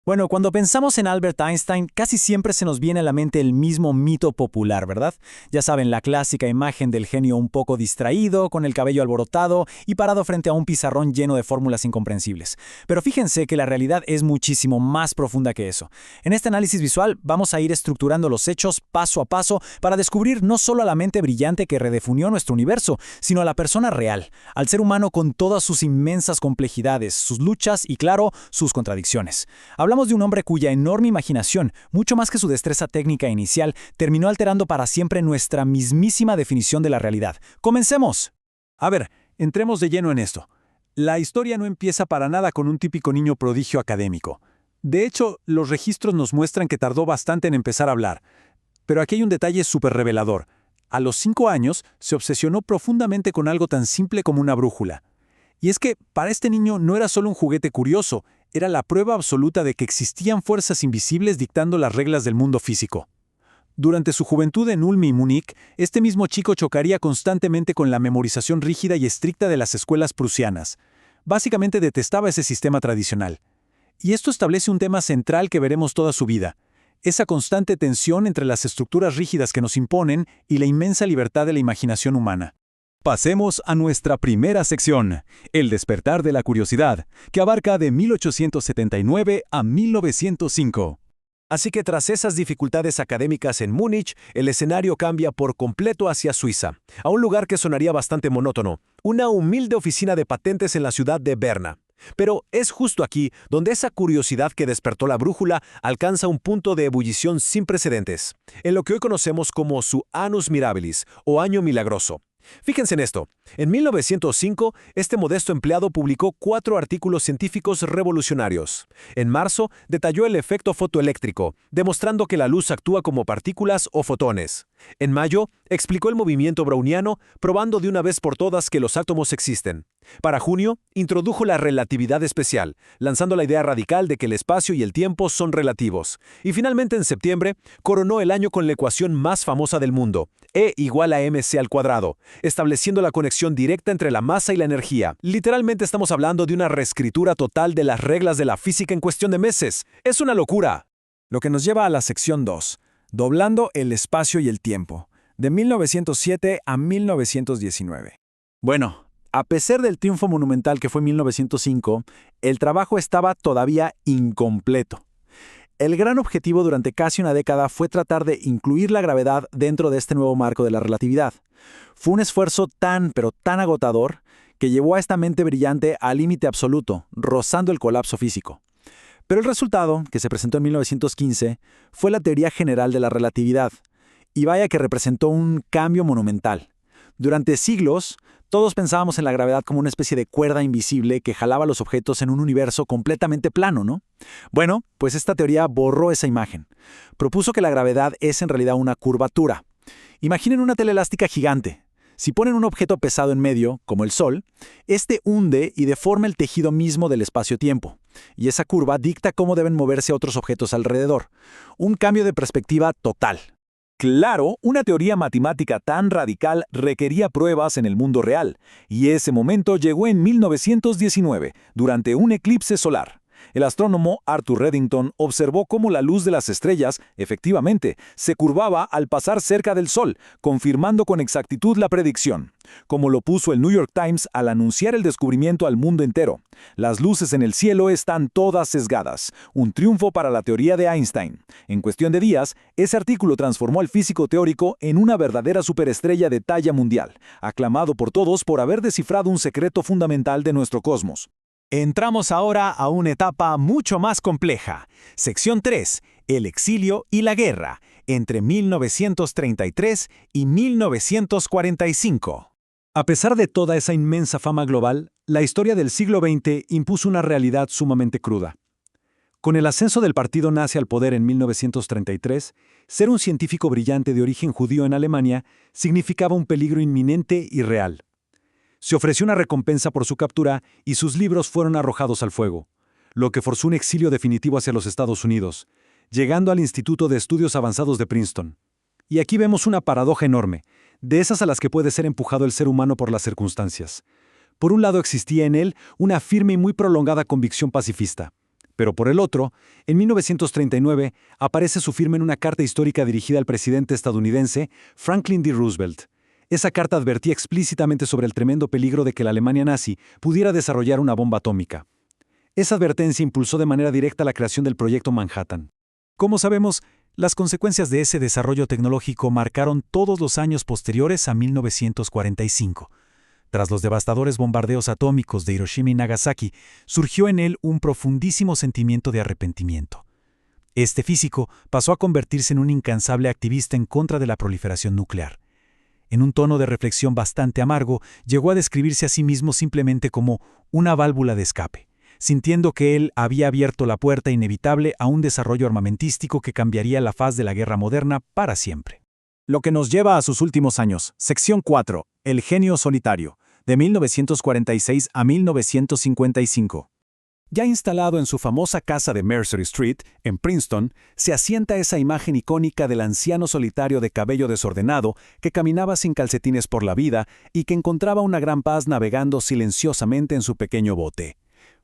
Bueno, cuando pensamos en Albert Einstein, casi siempre se nos viene a la mente el mismo mito popular, ¿verdad? Ya saben, la clásica imagen del genio un poco distraído, con el cabello alborotado y parado frente a un pizarrón lleno de fórmulas incomprensibles. Pero fíjense que la realidad es muchísimo más profunda que eso. En este análisis visual vamos a ir estructurando los hechos paso a paso para descubrir no solo a la mente brillante que redefinió nuestro universo, sino a la persona real, al ser humano con todas sus inmensas complejidades, sus luchas y, claro, sus contradicciones. Hablamos de un hombre cuya enorme imaginación, mucho más que su destreza técnica inicial, terminó alterando para siempre nuestra mismísima definición de la realidad. ¡Comencemos! A ver, entremos de lleno en esto. La historia no empieza para nada con un típico niño prodigio académico. De hecho, los registros nos muestran que tardó bastante en empezar a hablar. Pero aquí hay un detalle súper revelador. A los 5 años, se obsesionó profundamente con algo tan simple como una brújula. Y es que, para este niño no era solo un juguete curioso, era la prueba absoluta de que existían fuerzas invisibles dictando las reglas del mundo físico. Durante su juventud en Ulm y Múnich, este mismo chico chocaría constantemente con la memorización rígida y estricta de las escuelas prusianas. Básicamente detestaba ese sistema tradicional. Y esto establece un tema central que veremos toda su vida: esa constante tensión entre las estructuras rígidas que nos imponen y la inmensa libertad de la imaginación humana. Pasemos a nuestra primera sección, el despertar de la curiosidad, que abarca de 1879 a 1905. Así que tras esas dificultades académicas en Múnich, el escenario cambia por completo hacia Suiza, a un lugar que sonaría bastante monótono, una humilde oficina de patentes en la ciudad de Berna. Pero es justo aquí donde esa curiosidad que despertó la brújula alcanza un punto de ebullición sin precedentes, en lo que hoy conocemos como su Annus Mirabilis, o Año Milagroso. Fíjense en esto. En 1905, este modesto empleado publicó 4 artículos científicos revolucionarios. En marzo, detalló el efecto fotoeléctrico, demostrando que la luz actúa como partículas o fotones. En mayo, explicó el movimiento browniano, probando de una vez por todas que los átomos existen. Para junio, introdujo la relatividad especial, lanzando la idea radical de que el espacio y el tiempo son relativos. Y finalmente, en septiembre, coronó el año con la ecuación más famosa del mundo, E igual a mc², estableciendo la conexión directa entre la masa y la energía. Literalmente estamos hablando de una reescritura total de las reglas de la física en cuestión de meses. ¡Es una locura! Lo que nos lleva a la sección 2, doblando el espacio y el tiempo, de 1907 a 1919. Bueno, a pesar del triunfo monumental que fue 1905, el trabajo estaba todavía incompleto. El gran objetivo durante casi una década fue tratar de incluir la gravedad dentro de este nuevo marco de la relatividad. Fue un esfuerzo pero tan agotador, que llevó a esta mente brillante al límite absoluto, rozando el colapso físico. Pero el resultado, que se presentó en 1915, fue la teoría general de la relatividad, y vaya que representó un cambio monumental. Durante siglos, todos pensábamos en la gravedad como una especie de cuerda invisible que jalaba los objetos en un universo completamente plano, ¿no? Bueno, pues esta teoría borró esa imagen. Propuso que la gravedad es en realidad una curvatura. Imaginen una telelástica gigante. Si ponen un objeto pesado en medio, como el Sol, este hunde y deforma el tejido mismo del espacio-tiempo. Y esa curva dicta cómo deben moverse otros objetos alrededor. Un cambio de perspectiva total. Claro, una teoría matemática tan radical requería pruebas en el mundo real, y ese momento llegó en 1919, durante un eclipse solar. El astrónomo Arthur Eddington observó cómo la luz de las estrellas, efectivamente, se curvaba al pasar cerca del Sol, confirmando con exactitud la predicción. Como lo puso el New York Times al anunciar el descubrimiento al mundo entero: las luces en el cielo están todas sesgadas. Un triunfo para la teoría de Einstein. En cuestión de días, ese artículo transformó al físico teórico en una verdadera superestrella de talla mundial, aclamado por todos por haber descifrado un secreto fundamental de nuestro cosmos. Entramos ahora a una etapa mucho más compleja. Sección 3. El exilio y la guerra, entre 1933 y 1945. A pesar de toda esa inmensa fama global, la historia del siglo XX impuso una realidad sumamente cruda. Con el ascenso del partido nazi al poder en 1933, ser un científico brillante de origen judío en Alemania significaba un peligro inminente y real. Se ofreció una recompensa por su captura y sus libros fueron arrojados al fuego, lo que forzó un exilio definitivo hacia los Estados Unidos, llegando al Instituto de Estudios Avanzados de Princeton. Y aquí vemos una paradoja enorme, de esas a las que puede ser empujado el ser humano por las circunstancias. Por un lado existía en él una firme y muy prolongada convicción pacifista, Pero por el otro, en 1939 aparece su firma en una carta histórica dirigida al presidente estadounidense Franklin D. Roosevelt. Esa carta advertía explícitamente sobre el tremendo peligro de que la Alemania nazi pudiera desarrollar una bomba atómica. Esa advertencia impulsó de manera directa la creación del Proyecto Manhattan. Como sabemos, las consecuencias de ese desarrollo tecnológico marcaron todos los años posteriores a 1945. Tras los devastadores bombardeos atómicos de Hiroshima y Nagasaki, surgió en él un profundísimo sentimiento de arrepentimiento. Este físico pasó a convertirse en un incansable activista en contra de la proliferación nuclear. En un tono de reflexión bastante amargo, llegó a describirse a sí mismo simplemente como una válvula de escape, sintiendo que él había abierto la puerta inevitable a un desarrollo armamentístico que cambiaría la faz de la guerra moderna para siempre. Lo que nos lleva a sus últimos años. Sección 4. El genio solitario, de 1946 a 1955. Ya instalado en su famosa casa de Mercer Street, en Princeton, se asienta esa imagen icónica del anciano solitario de cabello desordenado que caminaba sin calcetines por la vida y que encontraba una gran paz navegando silenciosamente en su pequeño bote.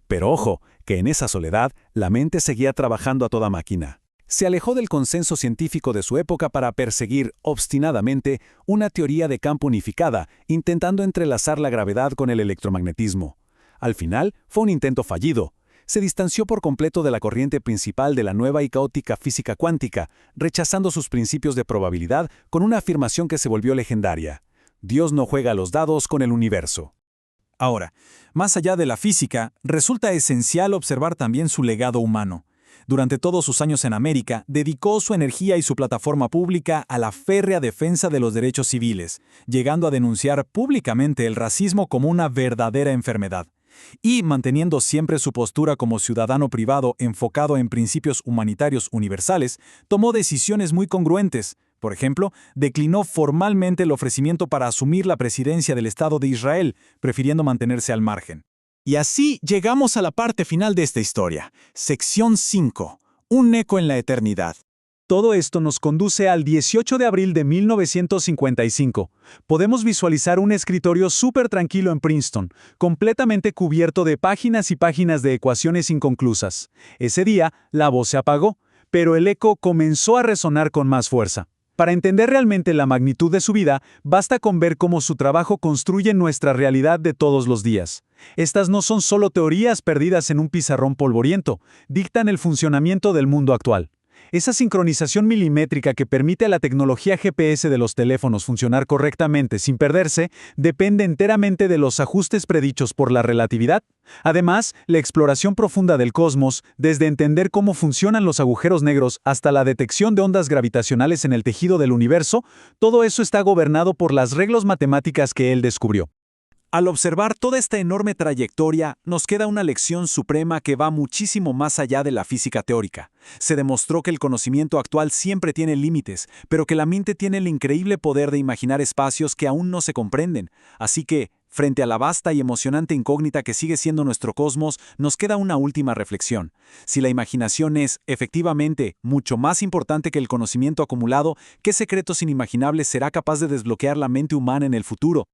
Pero ojo, que en esa soledad la mente seguía trabajando a toda máquina. Se alejó del consenso científico de su época para perseguir, obstinadamente, una teoría de campo unificada, intentando entrelazar la gravedad con el electromagnetismo. Al final, fue un intento fallido. Se distanció por completo de la corriente principal de la nueva y caótica física cuántica, rechazando sus principios de probabilidad con una afirmación que se volvió legendaria: Dios no juega a los dados con el universo. Ahora, más allá de la física, resulta esencial observar también su legado humano. Durante todos sus años en América, dedicó su energía y su plataforma pública a la férrea defensa de los derechos civiles, llegando a denunciar públicamente el racismo como una verdadera enfermedad, y manteniendo siempre su postura como ciudadano privado enfocado en principios humanitarios universales, tomó decisiones muy congruentes. Por ejemplo, declinó formalmente el ofrecimiento para asumir la presidencia del Estado de Israel, prefiriendo mantenerse al margen. Y así llegamos a la parte final de esta historia. Sección 5. Un eco en la eternidad. Todo esto nos conduce al 18 de abril de 1955. Podemos visualizar un escritorio súper tranquilo en Princeton, completamente cubierto de páginas y páginas de ecuaciones inconclusas. Ese día, la voz se apagó, pero el eco comenzó a resonar con más fuerza. Para entender realmente la magnitud de su vida, basta con ver cómo su trabajo construye nuestra realidad de todos los días. Estas no son solo teorías perdidas en un pizarrón polvoriento, dictan el funcionamiento del mundo actual. Esa sincronización milimétrica que permite a la tecnología GPS de los teléfonos funcionar correctamente sin perderse, depende enteramente de los ajustes predichos por la relatividad. Además, la exploración profunda del cosmos, desde entender cómo funcionan los agujeros negros hasta la detección de ondas gravitacionales en el tejido del universo, todo eso está gobernado por las reglas matemáticas que él descubrió. Al observar toda esta enorme trayectoria, nos queda una lección suprema que va muchísimo más allá de la física teórica. Se demostró que el conocimiento actual siempre tiene límites, pero que la mente tiene el increíble poder de imaginar espacios que aún no se comprenden. Así que, frente a la vasta y emocionante incógnita que sigue siendo nuestro cosmos, nos queda una última reflexión. Si la imaginación es, efectivamente, mucho más importante que el conocimiento acumulado, ¿qué secretos inimaginables será capaz de desbloquear la mente humana en el futuro?